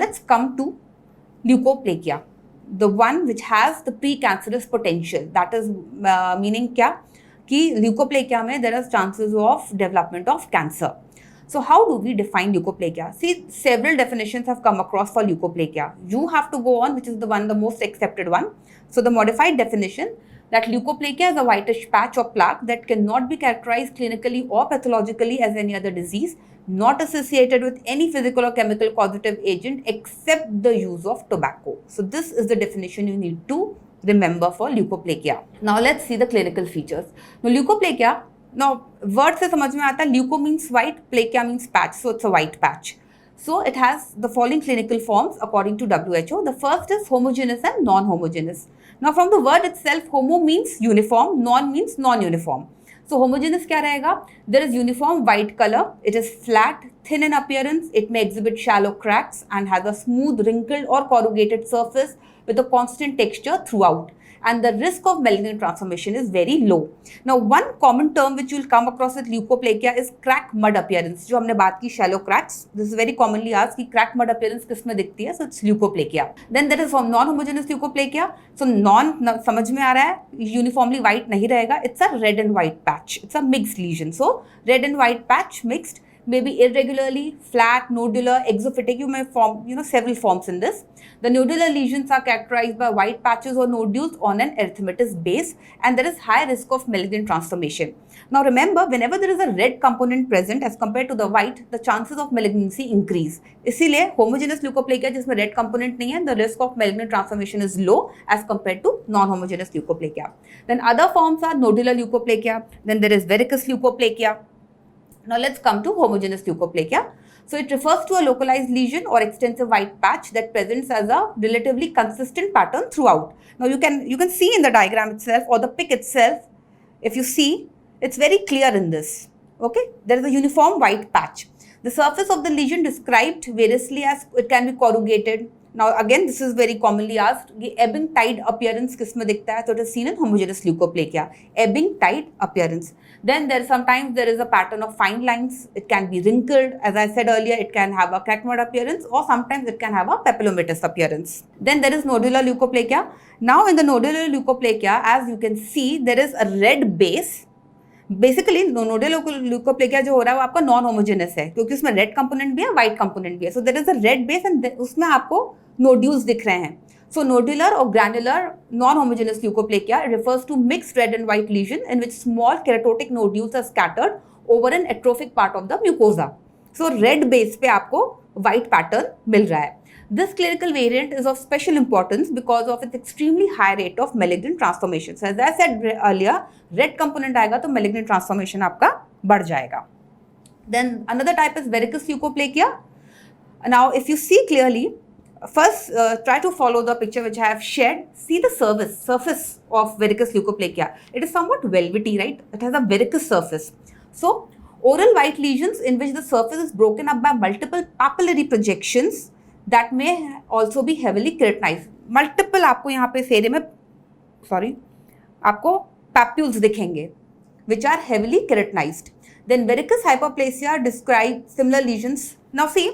let's come to leukoplakia, the one which has the precancerous potential. That is meaning क्या कि leukoplakia में there are chances of development of cancer. So how do we define leukoplakia? See, several definitions have come across for leukoplakia. You have to go on, which is the most accepted one. So the modified definition, that leukoplakia is a whitish patch or plaque that cannot be characterized clinically or pathologically as any other disease, not associated with any physical or chemical causative agent except the use of tobacco. So this is the definition you need to remember for leukoplakia. Now let's see the clinical features. Now leukoplakia, now word से समझ में आता है, leuko means white, plakia means patch, so it's a white patch. So it has the following clinical forms according to WHO. The first is homogeneous and non-homogeneous. Now from the word itself, homo means uniform, non means non-uniform. So homogeneous क्या रहेगा? There is uniform white color. It is flat, thin in appearance. It may exhibit shallow cracks and has a smooth, wrinkled or corrugated surface with a constant texture throughout. And the risk of malignant transformation is very low. Now, one common term which you will come across with leukoplakia is crack mud appearance. जो हमने बात की shallow cracks. This is very commonly asked कि crack mud appearance किस में दिखती है? So it's leukoplakia. Then there is non-homogeneous leukoplakia. So non समझ में आ रहा है, uniformly white नहीं रहेगा. It's a red and white patch. It's a mixed lesion. So red and white patch mixed. Maybe irregularly, flat, nodular, exophytic. You may form, several forms in this. The nodular lesions are characterized by white patches or nodules on an erythematous base, and there is high risk of malignant transformation. Now remember, whenever there is a red component present as compared to the white, the chances of malignancy increase. इसीलिए homogeneous leukoplakia जिसमें red component नहीं है, the risk of malignant transformation is low as compared to non-homogeneous leukoplakia. Then other forms are nodular leukoplakia. Then there is verrucous leukoplakia. Now let's come to homogeneous leukoplakia. So it refers to a localized lesion or extensive white patch that presents as a relatively consistent pattern throughout. Now you can see in the diagram itself or the pic itself, if you see, it's very clear in this. Okay, there is a uniform white patch. The surface of the lesion described variously as it can be corrugated. Now again, this is very commonly asked. The ebbing tide appearance किसमें दिखता है? So it is seen in homogeneous leukoplakia. Ebbing tide appearance. Then sometimes there is a pattern of fine lines. It can be wrinkled. As I said earlier, it can have a crack mud appearance, or sometimes it can have a papillomatous appearance. Then there is nodular leukoplakia. Now in the nodular leukoplakia, as you can see, there is a red base. Basically nodular leukoplakia जो हो रहा है वो आपका non homogeneous है, क्योंकि उसमें red component भी है, व्हाइट कंपोनेंट भी है. So there is a red base and उसमें आपको नोड्यूल्स दिख रहे हैं. So nodular or granular non-homogeneous leukoplakia refers to mixed red and white lesion in which small keratotic nodules are scattered over an atrophic part of the mucosa. So red base पे आपको white pattern मिल रहा है. This clinical variant is of special importance because of its extremely high rate of malignant transformation. So as I said earlier, red component आएगा तो malignant transformation आपका बढ़ जाएगा. Then another type is verrucous leukoplakia. Now if you see clearly, first try to follow the picture which I have shared. See the surface of verrucous leukoplakia. It is somewhat velvety, right? It has a verrucous surface. So oral white lesions in which the surface is broken up by multiple papillary projections that may also be heavily keratinized. Multiple आपको यहाँ पे इस area में आपको papules दिखेंगे which are heavily keratinized. Then verrucous hyperplasia describe similar lesions. Now see,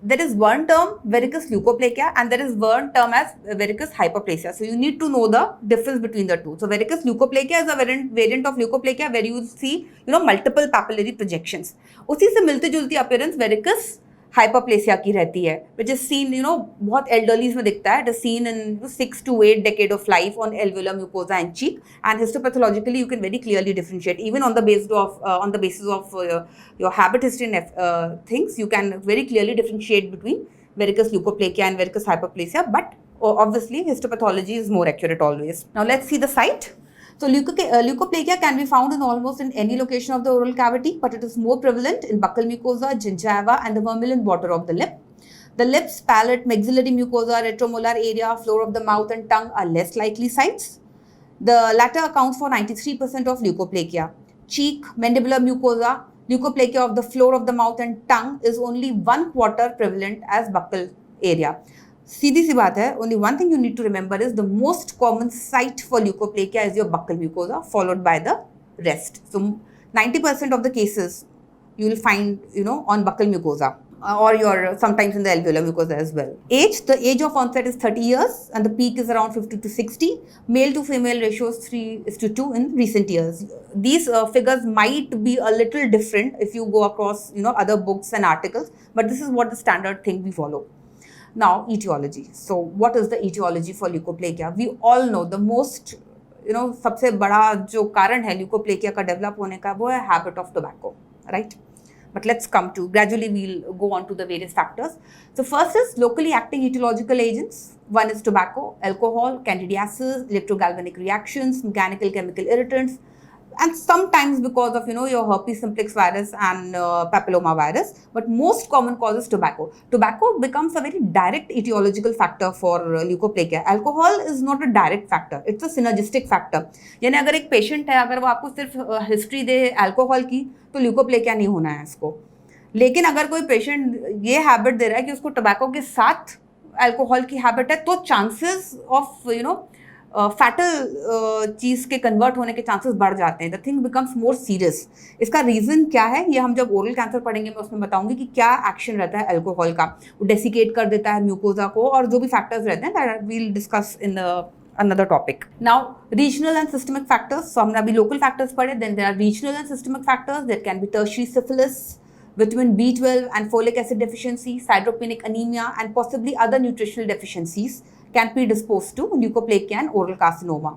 there is one term verrucous leukoplakia and there is one term as verrucous hyperplasia. So you need to know the difference between the two. So verrucous leukoplakia is a variant of leukoplakia where you see multiple papillary projections. उसी से मिलती जुलती appearance verrucous hyperplasia की रहती है, which is seen बहुत elderlies में दिखता है. It is seen in 6 to 8 decade of life on alveolar mucosa and cheek, and histopathologically you can very clearly differentiate even on the basis of your habit history and things. You can very clearly differentiate between verrucous leukoplakia and verrucous hyperplasia, but obviously histopathology is more accurate always. Now let's see the site. So leukoplakia can be found in almost in any location of the oral cavity, but it is more prevalent in buccal mucosa, gingiva, and the vermilion border of the lip. The lips, palate, maxillary mucosa, retromolar area, floor of the mouth, and tongue are less likely sites. The latter accounts for 93% of leukoplakia. Cheek, mandibular mucosa, leukoplakia of the floor of the mouth and tongue is only 1/4 prevalent as buccal area. सीधी सी बात है, only one thing you need to remember is the most common site for leukoplakia is your buccal mucosa, followed by the rest. So 90% of the cases you will find on buccal mucosa. or your sometimes in the alveolar mucosa as well. The age of onset is 30 years and the peak is around 50 to 60. Male to female ratio is 3:2 in recent years. These figures might be a little different if you go across other books and articles, but this is what the standard thing we follow. Now, etiology. So what is the etiology for leukoplakia? We all know the most सबसे बड़ा जो कारण है leukoplakia का develop होने का वो है habit of tobacco, right? But let's come to, gradually we'll go on to the various factors. So first is locally acting etiological agents. One is tobacco, alcohol, candidiasis, electrogalvanic reactions, mechanical chemical irritants, and sometimes because of your herpes simplex virus and papilloma virus, but most common cause is tobacco. Tobacco becomes a very direct etiological factor for leukoplakia. Alcohol is not a direct factor, it's a synergistic factor. यानी अगर एक patient है, अगर वो आपको सिर्फ history दे alcohol की तो ल्यूकोप्लेकिया नहीं होना है इसको. लेकिन अगर कोई पेशेंट ये हैबिट दे रहा है कि उसको टोबैको के साथ अल्कोहल की हैबिट है, तो चांसेस ऑफ फैटल चीज़ के कन्वर्ट होने के चांसेस बढ़ जाते हैं. The thing becomes more serious. इसका रीज़न क्या है ये हम जब ओरल कैंसर पढ़ेंगे मैं उसमें बताऊंगी कि क्या एक्शन रहता है अल्कोहल का. वो डेसिकेट कर देता है म्यूकोजा को, और जो भी फैक्टर्स रहते हैं that we'll discuss in another topic. Now, regional and systemic factors. So हमने अभी local factors पढ़े. Then there are regional and systemic factors. That can be tertiary syphilis, vitamin B12 and folic acid deficiency, cytopenic anemia, and possibly other nutritional deficiencies can predispose to leukoplakia and oral carcinoma.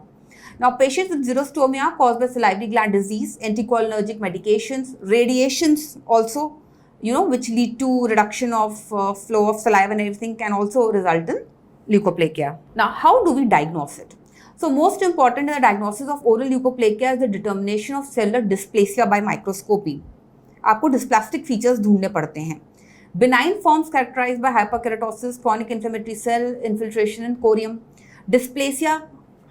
Now, patients with xerostomia caused by salivary gland disease, anticholinergic medications, radiations also, which lead to reduction of flow of saliva and everything, can also result in leukoplakia. Now, how do we diagnose it? So, most important in the diagnosis of oral leukoplakia is the determination of cellular dysplasia by microscopy. आपको dysplastic features ढूंढने पड़ते हैं. Benign forms characterized by hyperkeratosis, chronic inflammatory cell infiltration in corium. Dysplasia,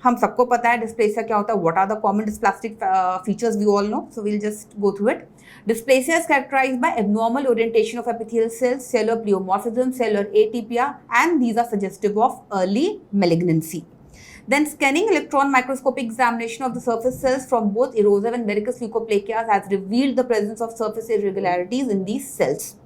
हम सबको पता है dysplasia क्या होता है. What are the common dysplastic features we all know? So we'll just go through it. Dysplasia is characterized by abnormal orientation of epithelial cells, cellular pleomorphism, cellular atypia, and these are suggestive of early malignancy. Then scanning electron microscopic examination of the surface cells from both erosive and verrucous leukoplakias has revealed the presence of surface irregularities in these cells.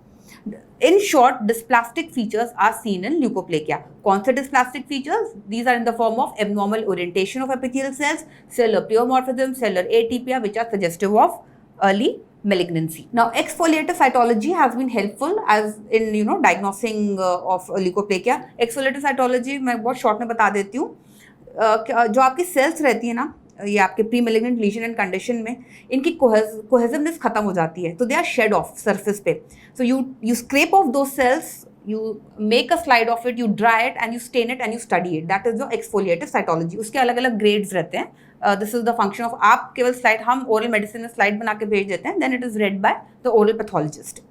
In short, dysplastic features are seen in leukoplakia. कौन से dysplastic features? These are in the form of abnormal orientation of epithelial cells, cellular pleomorphism, cellular atypia, which are suggestive of early malignancy. Now, exfoliative cytology has been helpful as in diagnosing of leukoplakia. Exfoliative cytology मैं बहुत short में बता देती हूँ. जो आपकी cells रहती है ना, ये आपके pre malignant lesion and condition में इनकी कोहेसिवनेस खत्म हो जाती है, तो they are shed off surface पे. So you scrape off the cells, you make a slide of it, you dry it and you stain it and you study it. That is your exfoliative cytology. उसके अलग अलग grades रहते हैं. This is the function of, आप केवल slide, हम oral medicine में slide बना के भेज देते हैं, then it is read by the oral pathologist.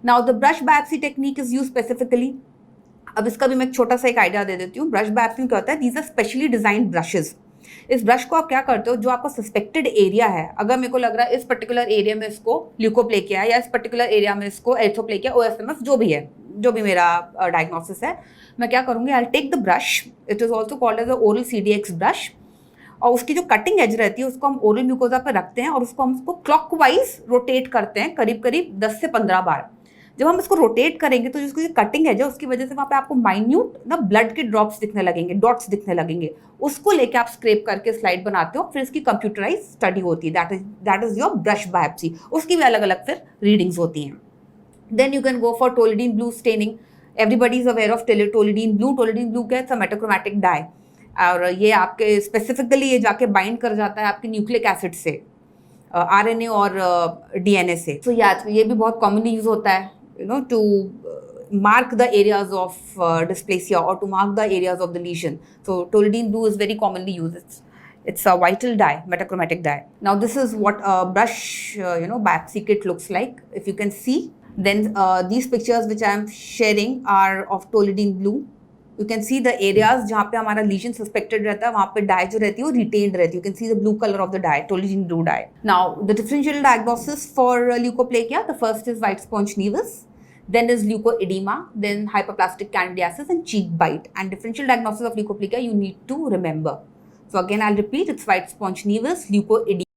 Now the brush biopsy technique is use specifically. अब इसका भी मैं एक छोटा सा एक आइडिया दे देती हूँ. ब्रश बायोप्सी में क्या होता है, these are specially design brushes. इस ब्रश को आप क्या करते हो, जो आपका सस्पेक्टेड एरिया है, अगर मेरे को लग रहा है इस पर्टिकुलर एरिया में इसको ल्यूकोप्लेकिया या इस पर्टिकुलर एरिया में इसको एरिथ्रोप्लेकिया, ओएसएमएस, जो भी है, जो भी मेरा डायग्नोसिस है, मैं क्या करूँगी, I take the brush. It is also called as a oral CDX brush. और उसकी जो कटिंग एज रहती है उसको हम ओरल म्यूकोजा पर रखते हैं और उसको हम उसको क्लॉकवाइज रोटेट करते हैं करीब करीब 10 से 15 बार. जब हम इसको रोटेट करेंगे तो जिसकी कटिंग है, जो उसकी वजह से वहाँ पे आपको माइन्यूट ना ब्लड के ड्रॉप्स दिखने लगेंगे, डॉट्स दिखने लगेंगे. उसको लेके आप स्क्रैप करके स्लाइड बनाते हो, फिर इसकी कंप्यूटराइज स्टडी होती है. That is your brush biopsy. उसकी भी अलग अलग फिर रीडिंग्स होती हैं. Then you can go for toluidine blue staining. Everybody is aware of toluidine blue. Toluidine blue क्या है, मेटाक्रोमैटिक डाई, और ये आपके स्पेसिफिकली ये जाके बाइंड कर जाता है आपके न्यूक्लिक एसिड से, RNA और DNA से. तो ये भी बहुत कॉमनली यूज होता है, to mark the areas of dysplasia or to mark the areas of the lesion. So toluidine blue is very commonly used. It's a vital dye, metachromatic dye. Now this is what a brush biopsy kit looks like. If you can see, then these pictures which I am sharing are of toluidine blue. You can see the areas जहाँ पे हमारा lesion suspected रहता है, वहाँ पे dye जो रहती है वो retained रहती है. You can see the blue color of the dye, toluidine blue dye. Now the differential diagnosis for leukoplakia, the first is white sponge nevus. Then is leukoedema, then hyperplastic candidiasis and cheek bite. And differential diagnosis of leukoplakia you need to remember. So again I'll repeat, it's white sponge nevus, leukoedema.